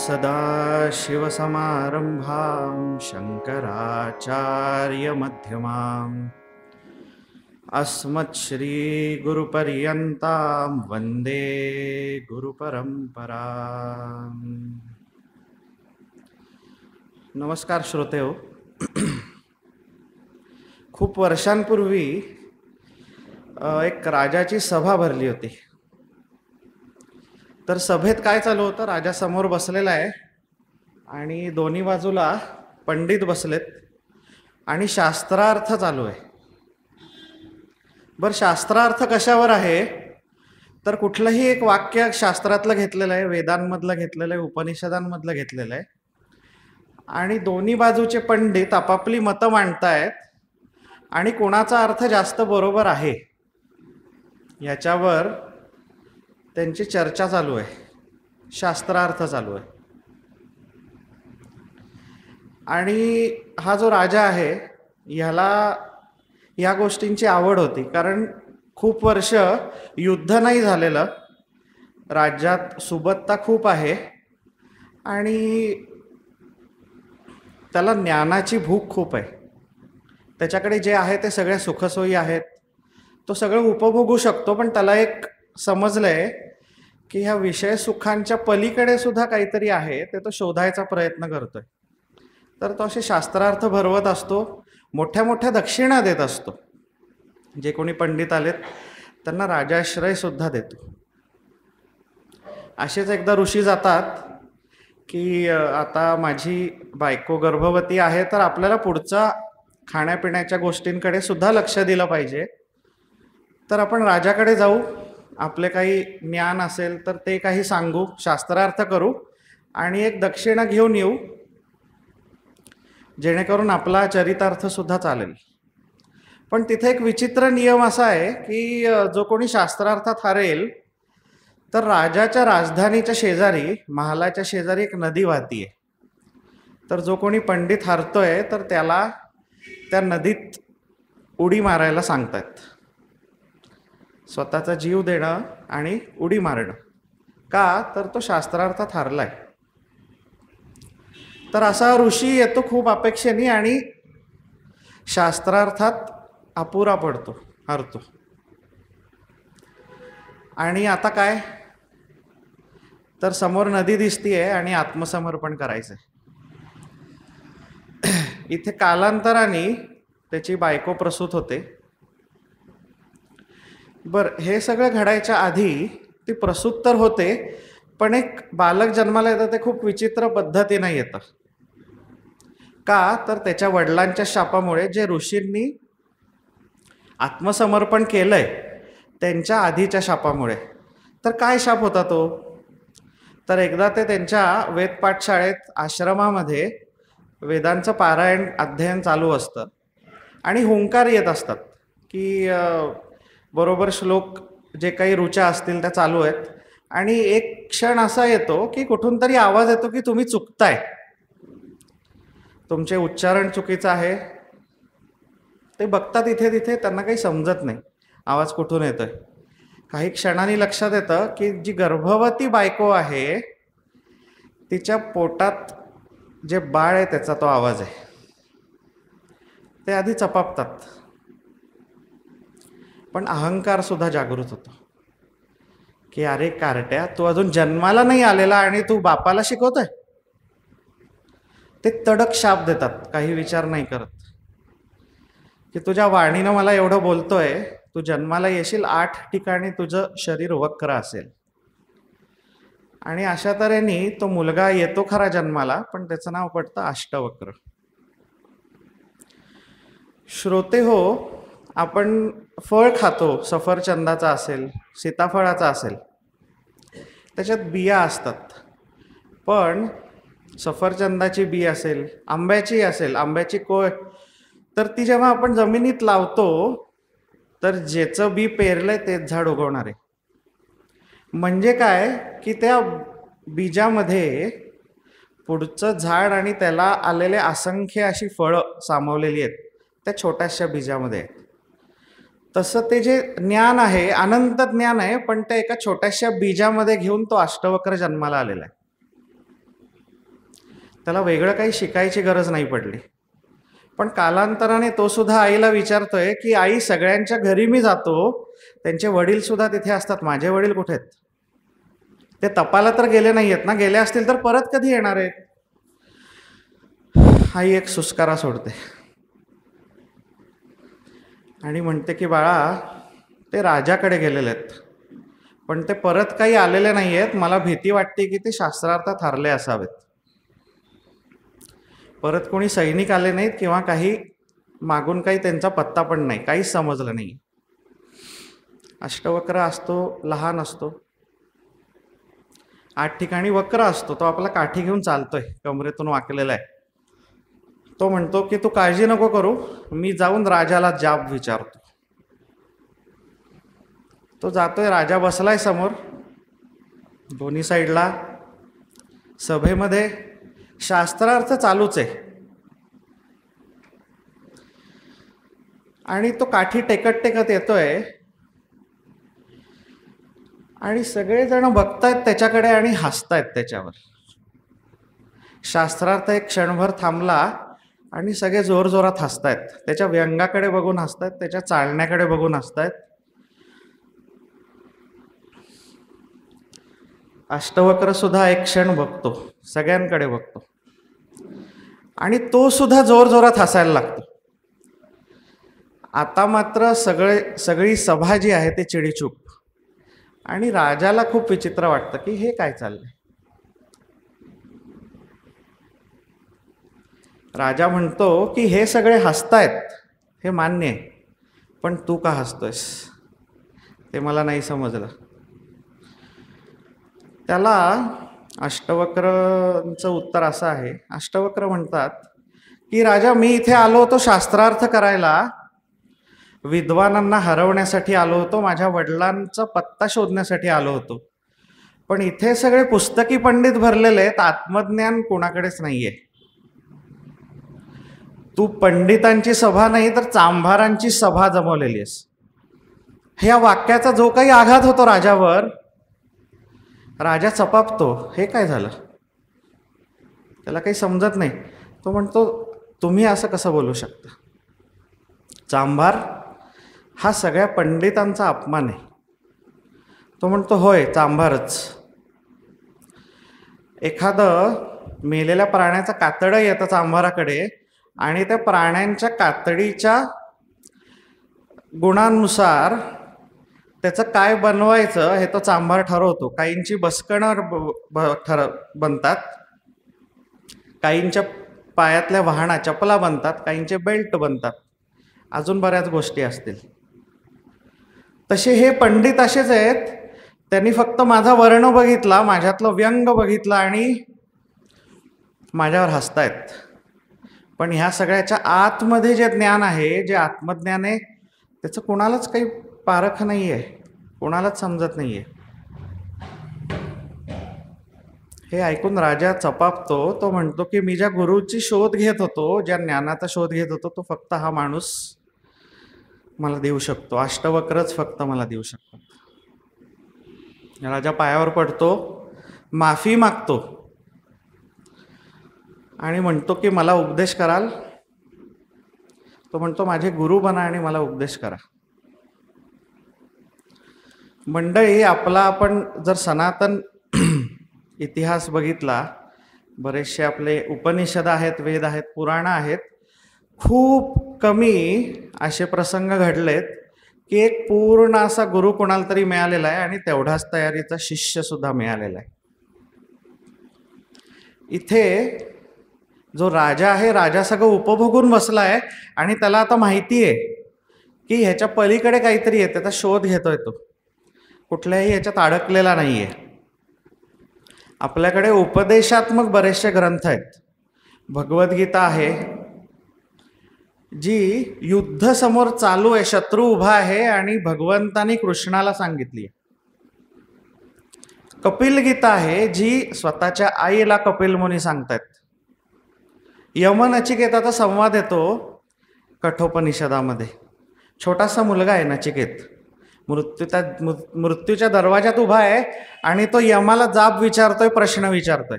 सदाशिवसमारम्भां शङ्कराचार्यमध्यमाम् अस्मत्श्रीगुरुपर्यन्तां वन्दे गुरुपरंपराम्। नमस्कार श्रोतेहो. खूप वर्षांपूर्वी एक राजाची सभा भरली होती. तर सभेत काय चालू होतं, राजा समोर बसलेला आहे आणि दोन्ही बाजूला पंडित बसलेत आणि शास्त्रार्थ चालू आहे. बरं, शास्त्रार्थ कशावर आहे तर कुठलंही एक वाक्य शास्त्रातलं घेतलेलं आहे, वेदांमधलं घेतलेलं आहे, उपनिषदांमधलं घेतलेलं आहे आणि दोन्ही बाजूचे पंडित आपापली मतं मांडतायत आणि कोणाचा अर्थ जास्त बरोबर आहे याच्यावर त्यांची चर्चा चालू आहे, शास्त्रार्थ चालू आहे. आणि हा जो राजा आहे ह्याला या गोष्टींची आवड होती, कारण खूप वर्ष युद्ध नाही झालेलं, राज्यात सुबत्ता खूप आहे आणि त्याला ज्ञानाची भूक खूप आहे. त्याच्याकडे जे आहे ते सगळ्या सुखसोयी आहेत, तो सगळं उपभोगू शकतो, पण त्याला एक समजलंय की ह्या विषय सुखांच्या पलीकडे सुद्धा काहीतरी आहे, ते तो शोधायचा प्रयत्न करतोय. तर तो असे शास्त्रार्थ भरवत असतो, मोठ्या मोठ्या दक्षिणा देत असतो. जे कोणी पंडित आलेत त्यांना राजाश्रय सुद्धा देतो. असेच एकदा ऋषी जातात की आता माझी बायको गर्भवती आहे, तर आपल्याला पुढचा खाण्यापिण्याच्या गोष्टींकडे सुद्धा लक्ष दिलं पाहिजे, तर आपण राजाकडे जाऊ, आपले काही ज्ञान असेल तर ते काही सांगू, शास्त्रार्थ करू आणि एक दक्षिणा घेऊन येऊ, जेणेकरून आपला चरितार्थ सुद्धा चालेल. पण तिथे एक विचित्र नियम असा आहे की जो कोणी शास्त्रार्थात हारेल तर राजाच्या राजधानीच्या शेजारी, महालाच्या शेजारी एक नदी वाहतीये, तर जो कोणी पंडित हारतोय तर त्याला त्या नदीत उडी मारायला सांगतात. स्वतःचा जीव देणं आणि उडी मारणं. का तर तो शास्त्रार्थात हारलाय. तर असा ऋषी येतो खूप अपेक्षेने आणि शास्त्रार्थात अपुरा पडतो, हरतो. आणि आता काय, तर समोर नदी दिसतीये आणि आत्मसमर्पण करायचंय. इथे कालांतराने त्याची बायको प्रसूत होते. बर, हे सगळं घडायच्या आधी ती प्रसूत तर होते, पण एक बालक जन्माला येतं ते खूप विचित्र पद्धतीने येतं. का तर त्याच्या वडिलांच्या शापामुळे, जे ऋषींनी आत्मसमर्पण केलंय त्यांच्या आधीच्या शापामुळे. तर काय शाप होता तो, तर एकदा ते त्यांच्या वेदपाठशाळेत आश्रमामध्ये वेदांचं पारायण अध्ययन चालू असतं आणि हुंकार येत असतात की बरोबर श्लोक जे काही ऋचा असतील त्या चालू आहेत आणि एक क्षण असा येतो की कुठून तरी आवाज येतो की तुम्ही चुकताय, तुमचे उच्चारण चुकीचं आहे. ते बघतात इथे तिथे, त्यांना काही समजत नाही आवाज कुठून येतोय. काही क्षणांनी लक्षात येतं की जी गर्भवती बायको आहे तिच्या पोटात जे बाळ आहे त्याचा तो आवाज आहे. ते आधी चपापतात, पण अहंकार सुद्धा जागृत होतो की अरे कारट्या, तू अजून जन्माला नाही आलेला आणि तू बापाला शिकवतोय. ते तडक शाप देतात, काही विचार नाही करत, की तुझ्या वाणीनं मला एवढं बोलतोय, तू जन्माला येशील 8 ठिकाणी तुझं शरीर वक्र असेल. आणि अशा तऱ्हेने तो मुलगा येतो खरा जन्माला, पण त्याचं नाव पडतं अष्टवक्र. श्रोते हो, आपण फळ खातो, सफरचंदाचा असेल, सीताफळाचा असेल, त्याच्यात बिया असतात. पण सफरचंदाची बी असेल, आंब्याची असेल, आंब्याची कोय, तर ती जेव्हा आपण जमिनीत लावतो तर ज्याचं बी पेरलंय तेच झाड उगवणार आहे. म्हणजे काय की त्या बीजामध्ये पुढचं झाड आणि त्याला आलेले असंख्य अशी फळं सामावलेली आहेत त्या छोट्याशा बीजामध्ये. तसं ते जे ज्ञान आहे, अनंत ज्ञान आहे, पण त्या एका छोट्याशा बीजामध्ये घेऊन तो अष्टवक्र जन्माला आलेला आहे. त्याला वेगळं काही शिकायची गरज नाही पडली. पण कालांतराने तो सुद्धा आईला विचारतोय की आई, सगळ्यांच्या घरी मी जातो, त्यांचे वडील सुद्धा तिथे असतात, माझे वडील कुठे आहेत? ते तपाला तर गेले नाही आहेत ना, गेले असतील तर परत कधी येणार आहेत? आई एक सुस्कारा सोडते आणि म्हणते की बाळा, ते राजाकडे गेलेले आहेत, पण ते परत काही आलेले नाही आहेत. मला भीती वाटते की ते शास्त्रार्थात हरले असावेत. परत कोणी सैनिक आले नाहीत किंवा काही मागून काही त्यांचा पत्ता पण नाही, काहीच समजलं नाही. अष्टवक्र असतो, लहान असतो, 8 ठिकाणी वक्र असतो, तो आपला काठी घेऊन चालतोय, कमरेतून वाकलेला आहे. तो म्हणतो की तू काळजी नको करू, मी जाऊन राजाला जाब विचारतो. तो जातोय, राजा बसलाय समोर, दोन्ही साईडला. सभेमध्ये शास्त्रार्थ चालूच आहे आणि तो काठी टेकत टेकत येतोय आणि सगळेजण बघतायत त्याच्याकडे आणि हसतायत त्याच्यावर. शास्त्रार्थ एक क्षणभर थांबला आणि सगळे जोरजोरात हसतायत. त्याच्या व्यंगाकडे बघून हसतायत, त्याच्या चालण्याकडे बघून हसतायत. अष्टवक्र सुद्धा एक क्षण बघतो, सगळ्यांकडे बघतो आणि तो सुद्धा जोरजोरात हसायला लागतो. आता मात्र सगळी सभा जी आहे ती चिडीचूप आणि राजाला खूप विचित्र वाटतं की हे काय चाललंय. राजा म्हणतो की हे सगळे हसतायत, हे मान्य आहे, पण तू का हसतोयस ते मला नाही समजलं. त्याला अष्टवक्रचं उत्तर असं आहे. अष्टवक्र म्हणतात की राजा, मी इथे आलो होतो शास्त्रार्थ करायला, विद्वानांना हरवण्यासाठी आलो होतो, माझ्या वडिलांचा पत्ता शोधण्यासाठी आलो होतो, पण इथे सगळे पुस्तकी पंडित भरलेले आहेत, आत्मज्ञान कोणाकडेच नाहीये. तू पंडितांची सभा नाही तर चांभारांची सभा जमवलेली आहेस. ह्या वाक्याचा जो काही आघात होतो राजावर, राजा चपापतो. हे काय झालं, त्याला काही समजत नाही. तो म्हणतो, तुम्ही असं कसं बोलू शकता? चांभार हा सगळ्या पंडितांचा अपमान आहे. तो म्हणतो, होय, चांभारच. एखादं मेलेल्या प्राण्याचं कातडं येतं चांभाराकडे आणि त्या प्राण्यांच्या कातडीच्या गुणांनुसार त्याचं काय बनवायचं हे तो चांभार ठरवतो. काहींची बसकणं बनतात, काहींच्या पायातल्या वाहना चपला बनतात, काहींचे बेल्ट बनतात, अजून बऱ्याच गोष्टी असतील. तसे हे पंडित असेच आहेत. त्यांनी फक्त माझा वर्ण बघितला, माझ्यातलं व्यंग बघितलं आणि माझ्यावर हसतायत. पण ह्या सगळ्याच्या आतमध्ये जे ज्ञान आहे, जे आत्मज्ञान आहे, त्याचं कोणालाच काही पारख नाही आहे, कोणालाच समजत नाही आहे. हे ऐकून राजा चपापतो. तो म्हणतो की मी ज्या गुरुची शोध घेत होतो, ज्या ज्ञानाचा शोध घेत होतो, तो फक्त हा माणूस मला देऊ शकतो. अष्टवक्रच फक्त मला देऊ शकतो. राजा पायावर पडतो, माफी मागतो आणि म्हणतो की मला उपदेश कराल? तो म्हणतो, माझे गुरु बना आणि मला उपदेश करा. मंडळी, आपण जर सनातन इतिहास बघितला, बरेचसे आपले उपनिषद आहेत, वेद आहेत, पुराणं आहेत, खूप कमी असे प्रसंग घडलेत की एक पूर्ण असा गुरु कोणाला तरी मिळालेला आहे आणि तेवढाच तयारीचा शिष्य सुद्धा मिळालेला आहे. इथे जो राजा आहे, राजा सगळं उपभोगून बसला आहे आणि त्याला आता माहिती आहे की ह्याच्या पलीकडे काहीतरी आहे, त्याचा शोध घेतोय. तो कुठल्याही ह्याच्यात अडकलेला नाही आहे. आपल्याकडे उपदेशात्मक बरेचसे ग्रंथ आहेत. भगवद्गीता आहे, जी युद्ध समोर चालू आहे, शत्रू उभा आहे आणि भगवंतानी कृष्णाला सांगितली. कपिल गीता आहे, जी स्वतःच्या आईला कपिल मुनी सांगतायत. यम नचिकेताचा संवाद येतो कठोपनिषदामध्ये. छोटासा मुलगा आहे नचिकेत, मृत्यूच्या दरवाजात उभा आहे आणि तो यमाला जाब विचारतोय, प्रश्न विचारतोय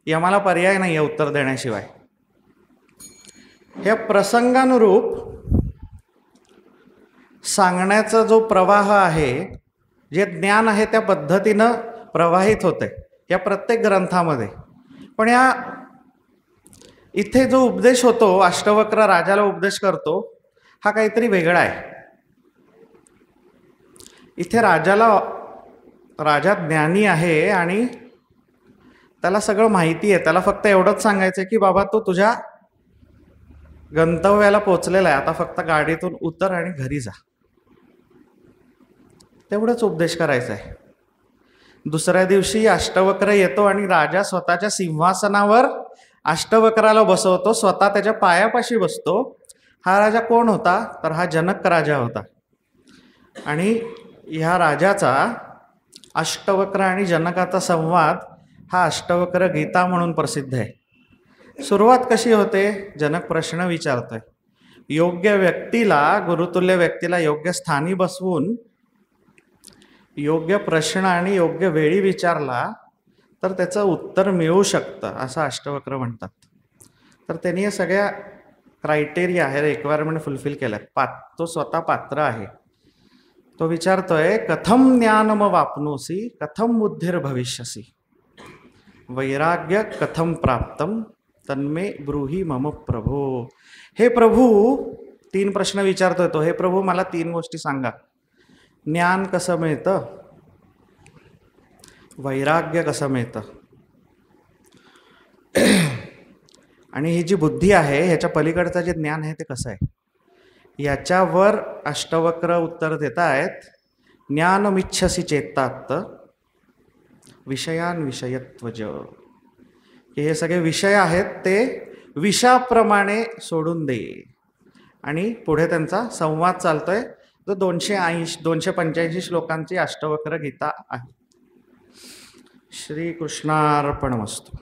यमाला पर्याय नाही आहे उत्तर देण्याशिवाय. ह्या प्रसंगानुरूप सांगण्याचा जो प्रवाह आहे, जे ज्ञान आहे त्या पद्धतीनं प्रवाहित होते या प्रत्येक ग्रंथामध्ये. पण या इथे जो उपदेश होतो, अष्टवक्र राजाला उपदेश करतो, हा काहीतरी वेगळा आहे. इथे राजा ज्ञानी आहे आणि त्याला सगळं माहिती आहे. त्याला फक्त एवढंच सांगायचं की बाबा तू तुझ्या गंतव्याला पोचलेला आहे, आता फक्त गाडीतून उतर आणि घरी जा. तेवढंच उपदेश करायचा आहे. दुसऱ्या दिवशी अष्टवक्र येतो आणि राजा स्वतःच्या सिंहासनावर अष्टवक्राला बसवतो, स्वतः त्याच्या पायापाशी बसतो. हा राजा कोण होता? तर हा जनक राजा होता. आणि ह्या राजाचा अष्टवक्र आणि जनकाचा संवाद हा अष्टवक्र गीता म्हणून प्रसिद्ध आहे. सुरुवात कशी होते? जनक प्रश्न विचारतोय. योग्य व्यक्तीला, गुरुतुल्य व्यक्तीला योग्य स्थानी बसवून योग्य प्रश्न आणि योग्य वेळी विचारला तर त्याचं उत्तर मिळू शकतं, असं अष्टवक्र म्हणतात. तर त्यांनी या सगळ्या क्रायटेरिया आहे, रिक्वायरमेंट फुलफिल केल्यात. तो स्वतः पात्र आहे. तो विचारतोय, कथम ज्ञानम वापनोसी कथम बुद्धिर भविष्यसी वैराग्य कथम प्राप्तम तन्मे ब्रूहि मम प्रभो. हे प्रभू, 3 प्रश्न विचारतोय तो. हे प्रभू, मला 3 गोष्टी सांगा. ज्ञान कसं मिळतं, वैराग्य कसं मिळतं, आणि ही जी बुद्धी आहे ह्याच्या पलीकडचं जे ज्ञान आहे ते कसं आहे. याच्यावर अष्टवक्र उत्तर देत आहेत. ज्ञानमिच्छसी चेतात विषयान विषयत्वज. हे सगळे विषय आहेत ते विषाप्रमाणे सोडून दे. आणि पुढे त्यांचा संवाद चालतोय जो 285 श्लोकांची अष्टवक्र गीता आहे. श्रीकृष्णार्पणमस्तु.